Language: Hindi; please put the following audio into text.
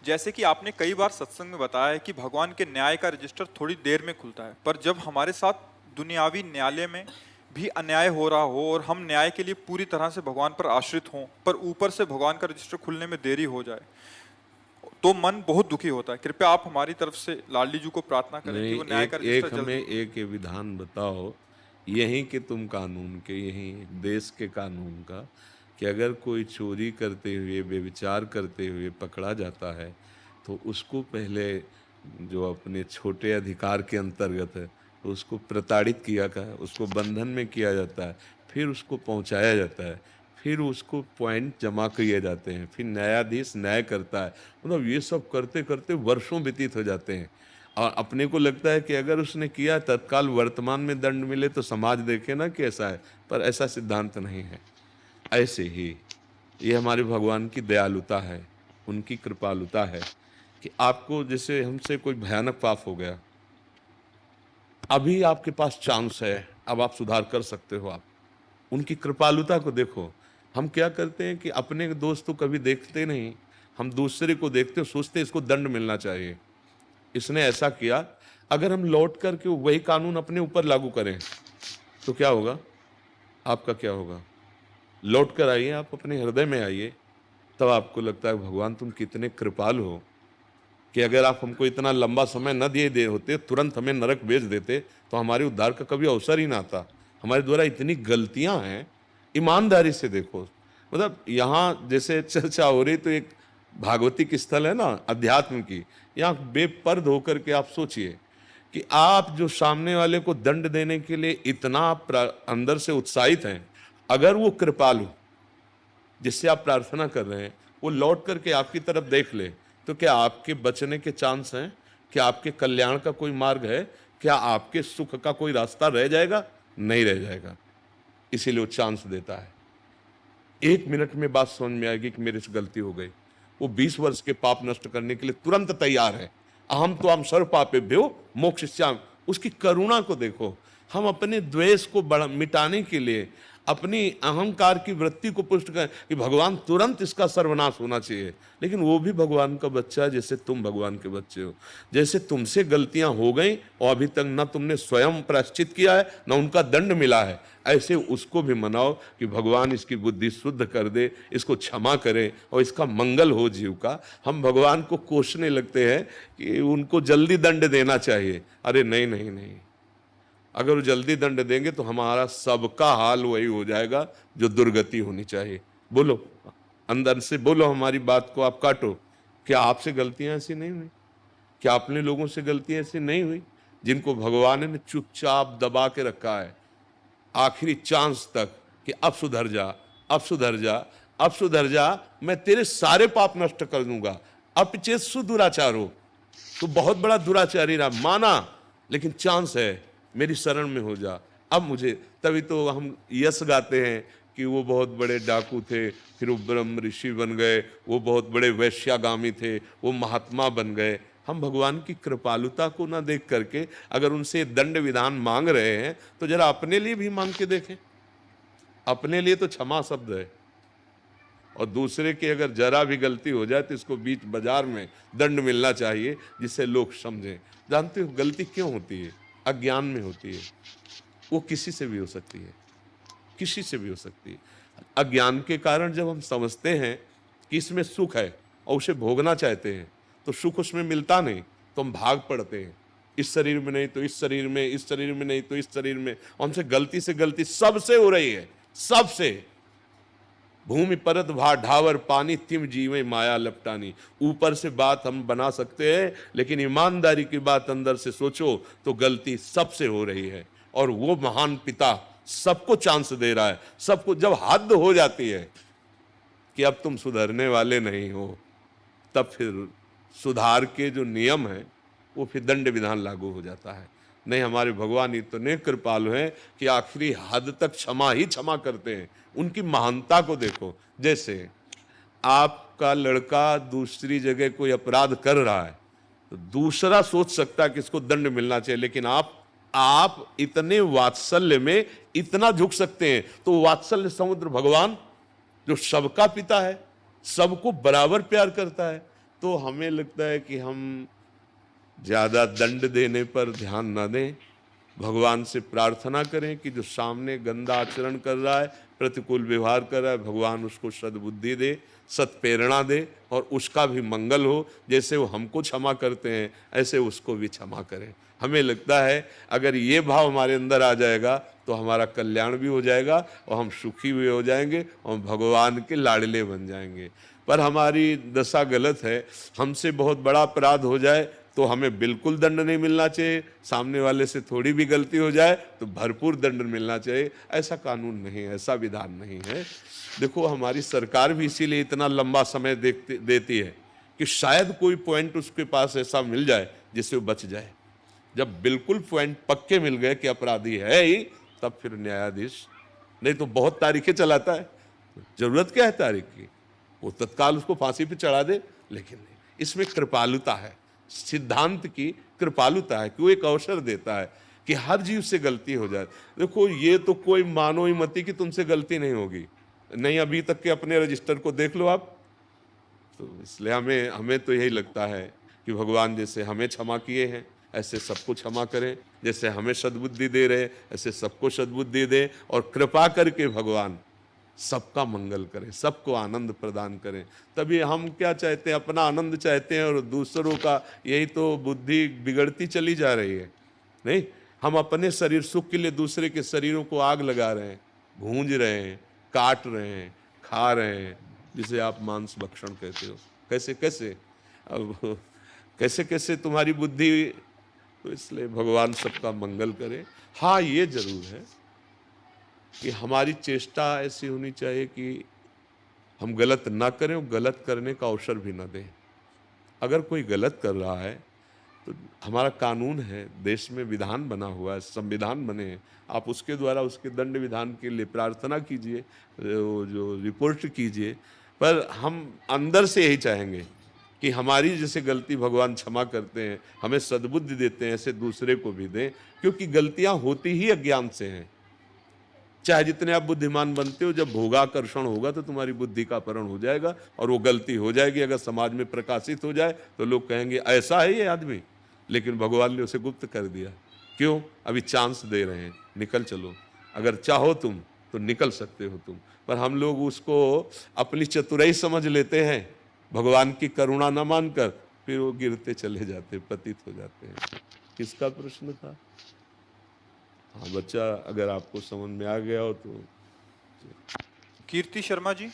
जैसे कि आपने कई बार सत्संग में बताया है कि भगवान के न्याय का रजिस्टर थोड़ी देर में खुलता है, पर जब हमारे साथ दुनियावी न्यायालय में भी अन्याय हो रहा हो और हम न्याय के लिए पूरी तरह से भगवान पर आश्रित हों, पर ऊपर से भगवान का रजिस्टर खुलने में देरी हो जाए, तो मन बहुत दुखी होता है। कृपया आप हमारी तरफ से लाडली जी को प्रार्थना करें कि नहीं, वो न्याय का एक रजिस्टर एक हमें जल्दी। एक ये विधान बताओ, यहीं के तुम कानून के, यहीं देश के कानून का, कि अगर कोई चोरी करते हुए, व्यभिचार करते हुए पकड़ा जाता है, तो उसको पहले जो अपने छोटे अधिकार के अंतर्गत है, तो उसको प्रताड़ित किया का, उसको बंधन में किया जाता है, फिर उसको पहुंचाया जाता है, फिर उसको पॉइंट जमा किए जाते हैं, फिर न्यायाधीश न्याय करता है। मतलब ये सब करते करते वर्षों व्यतीत हो जाते हैं। और अपने को लगता है कि अगर उसने किया तत्काल वर्तमान में दंड मिले तो समाज देखे ना कि ऐसा है, पर ऐसा सिद्धांत नहीं है। ऐसे ही ये हमारे भगवान की दयालुता है, उनकी कृपालुता है कि आपको जैसे हमसे कोई भयानक पाप हो गया, अभी आपके पास चांस है, अब आप सुधार कर सकते हो। आप उनकी कृपालुता को देखो। हम क्या करते हैं कि अपने दोस्त को कभी देखते नहीं, हम दूसरे को देखते सोचते इसको दंड मिलना चाहिए, इसने ऐसा किया। अगर हम लौट करके वही कानून अपने ऊपर लागू करें तो क्या होगा? आपका क्या होगा? लौट कर आइए, आप अपने हृदय में आइए, तब आपको लगता है भगवान तुम कितने कृपालु हो कि अगर आप हमको इतना लंबा समय न दिए दे होते, तुरंत हमें नरक भेज देते, तो हमारे उद्धार का कभी अवसर ही ना आता। हमारे द्वारा इतनी गलतियां हैं, ईमानदारी से देखो। मतलब यहाँ जैसे चर्चा हो रही तो एक भागवतिक स्थल है ना अध्यात्म की, यहाँ बेपर्द होकर के आप सोचिए कि आप जो सामने वाले को दंड देने के लिए इतना अंदर से उत्साहित हैं, अगर वो कृपालु जिससे आप प्रार्थना कर रहे हैं वो लौट करके आपकी तरफ देख ले, तो क्या आपके बचने के चांस हैं? क्या आपके कल्याण का कोई मार्ग है? क्या आपके सुख का कोई रास्ता रह जाएगा? नहीं रह जाएगा। इसीलिए वो चांस देता है। 1 मिनट में बात समझ में आएगी कि मेरे से गलती हो गई। वो 20 वर्ष के पाप नष्ट करने के लिए तुरंत तैयार है। अहम तो हम सर्व पापेभ्यो मोक्षयिष्यामि। उसकी करुणा को देखो। हम अपने द्वेष को मिटाने के लिए, अपनी अहंकार की वृत्ति को पुष्ट करें कि भगवान तुरंत इसका सर्वनाश होना चाहिए, लेकिन वो भी भगवान का बच्चा है जैसे तुम भगवान के बच्चे हो। जैसे तुमसे गलतियां हो गई और अभी तक न तुमने स्वयं प्रायश्चित किया है न उनका दंड मिला है, ऐसे उसको भी मनाओ कि भगवान इसकी बुद्धि शुद्ध कर दे, इसको क्षमा करे और इसका मंगल हो जीव का। हम भगवान को कोसने लगते हैं कि उनको जल्दी दंड देना चाहिए। अरे नहीं नहीं नहीं, अगर वो जल्दी दंड देंगे तो हमारा सबका हाल वही हो जाएगा जो दुर्गति होनी चाहिए। बोलो, अंदर से बोलो, हमारी बात को आप काटो। क्या आपसे गलतियां ऐसी नहीं हुई? क्या अपने लोगों से गलतियां ऐसी नहीं हुई जिनको भगवान ने चुपचाप दबा के रखा है आखिरी चांस तक कि अब सुधर जा, अब सुधर जा, अब सुधर जा, मैं तेरे सारे पाप नष्ट कर दूंगा। अपचेत सुदुराचारो, तो बहुत बड़ा दुराचारी रहा, माना, लेकिन चांस है, मेरी शरण में हो जा। अब मुझे, तभी तो हम यश गाते हैं कि वो बहुत बड़े डाकू थे, फिर वो ब्रह्म ऋषि बन गए, वो बहुत बड़े वैश्यागामी थे, वो महात्मा बन गए। हम भगवान की कृपालुता को ना देख करके अगर उनसे दंड विधान मांग रहे हैं तो जरा अपने लिए भी मांग के देखें। अपने लिए तो क्षमा शब्द है, और दूसरे की अगर जरा भी गलती हो जाए तो इसको बीच बाजार में दंड मिलना चाहिए जिससे लोग समझें। जानते हो गलती क्यों होती है? अज्ञान में होती है। वो किसी से भी हो सकती है, किसी से भी हो सकती है। अज्ञान के कारण जब हम समझते हैं कि इसमें सुख है और उसे भोगना चाहते हैं, तो सुख उसमें मिलता नहीं, तो हम भाग पड़ते हैं, इस शरीर में नहीं तो इस शरीर में, इस शरीर में नहीं तो इस शरीर में। हमसे गलती से गलती सबसे हो रही है, सबसे। भूमि परत भा ढावर पानी तिम जीवे माया लपटानी। ऊपर से बात हम बना सकते हैं, लेकिन ईमानदारी की बात अंदर से सोचो तो गलती सबसे हो रही है। और वो महान पिता सबको चांस दे रहा है, सबको। जब हद हो जाती है कि अब तुम सुधरने वाले नहीं हो, तब फिर सुधार के जो नियम है वो फिर दंड विधान लागू हो जाता है। नहीं, हमारे भगवान इतने कृपालु हैं कि आखिरी हद तक क्षमा ही क्षमा करते हैं। उनकी महानता को देखो। जैसे आपका लड़का दूसरी जगह कोई अपराध कर रहा है तो दूसरा सोच सकता है कि इसको दंड मिलना चाहिए, लेकिन आप इतने वात्सल्य में इतना झुक सकते हैं। तो वात्सल्य समुद्र भगवान जो सबका पिता है, सबको बराबर प्यार करता है, तो हमें लगता है कि हम ज़्यादा दंड देने पर ध्यान न दें, भगवान से प्रार्थना करें कि जो सामने गंदा आचरण कर रहा है, प्रतिकूल व्यवहार कर रहा है, भगवान उसको सद्बुद्धि दे, सत्प्रेरणा दे और उसका भी मंगल हो। जैसे वो हमको क्षमा करते हैं ऐसे उसको भी क्षमा करें। हमें लगता है अगर ये भाव हमारे अंदर आ जाएगा तो हमारा कल्याण भी हो जाएगा और हम सुखी भी हो जाएंगे और भगवान के लाडले बन जाएंगे। पर हमारी दशा गलत है, हमसे बहुत बड़ा अपराध हो जाए तो हमें बिल्कुल दंड नहीं मिलना चाहिए, सामने वाले से थोड़ी भी गलती हो जाए तो भरपूर दंड मिलना चाहिए। ऐसा कानून नहीं है, ऐसा विधान नहीं है। देखो हमारी सरकार भी इसीलिए इतना लंबा समय देती है कि शायद कोई पॉइंट उसके पास ऐसा मिल जाए जिससे वो बच जाए। जब बिल्कुल पॉइंट पक्के मिल गए कि अपराधी है ही, तब फिर न्यायाधीश, नहीं तो बहुत तारीखें चलाता है। जरूरत क्या है तारीख की, वो तत्काल उसको फांसी पे चढ़ा दे। लेकिन नहीं, इसमें कृपालुता है, सिद्धांत की कृपालुता है कि वो एक अवसर देता है कि हर जीव से गलती हो जाए। देखो ये तो कोई मानो ही मती कि तुमसे गलती नहीं होगी, नहीं अभी तक के अपने रजिस्टर को देख लो आप। तो इसलिए हमें हमें तो यही लगता है कि भगवान जैसे हमें क्षमा किए हैं ऐसे सबको क्षमा करें, जैसे हमें सद्बुद्धि दे रहे ऐसे सबको सद्बुद्धि दे और कृपा करके भगवान सबका मंगल करें, सबको आनंद प्रदान करें। तभी हम क्या चाहते हैं, अपना आनंद चाहते हैं और दूसरों का, यही तो बुद्धि बिगड़ती चली जा रही है। नहीं, हम अपने शरीर सुख के लिए दूसरे के शरीरों को आग लगा रहे हैं, भूंज रहे हैं, काट रहे हैं, खा रहे हैं, जिसे आप मांस भक्षण कहते हो। कैसे कैसे, अब कैसे कैसे तुम्हारी बुद्धि। तो इसलिए भगवान सबका मंगल करे। हाँ ये जरूर है कि हमारी चेष्टा ऐसी होनी चाहिए कि हम गलत ना करें और गलत करने का अवसर भी ना दें। अगर कोई गलत कर रहा है तो हमारा कानून है, देश में विधान बना हुआ है, संविधान बने हैं, आप उसके द्वारा उसके दंड विधान के लिए प्रार्थना कीजिए, जो रिपोर्ट कीजिए। पर हम अंदर से यही चाहेंगे कि हमारी जैसे गलती भगवान क्षमा करते हैं, हमें सद्बुद्धि देते हैं, ऐसे दूसरे को भी दें, क्योंकि गलतियां होती ही अज्ञान से हैं। चाहे जितने आप बुद्धिमान बनते हो, जब भोगाकर्षण होगा तो तुम्हारी बुद्धि का अपहरण हो जाएगा और वो गलती हो जाएगी। अगर समाज में प्रकाशित हो जाए तो लोग कहेंगे ऐसा है ये आदमी, लेकिन भगवान ने उसे गुप्त कर दिया। क्यों? अभी चांस दे रहे हैं, निकल चलो, अगर चाहो तुम तो निकल सकते हो तुम। पर हम लोग उसको अपनी चतुराई समझ लेते हैं, भगवान की करुणा न मानकर, फिर वो गिरते चले जाते, पतित हो जाते हैं। किसका प्रश्न था? हाँ बच्चा, अगर आपको समझ में आ गया हो तो। कीर्ति शर्मा जी।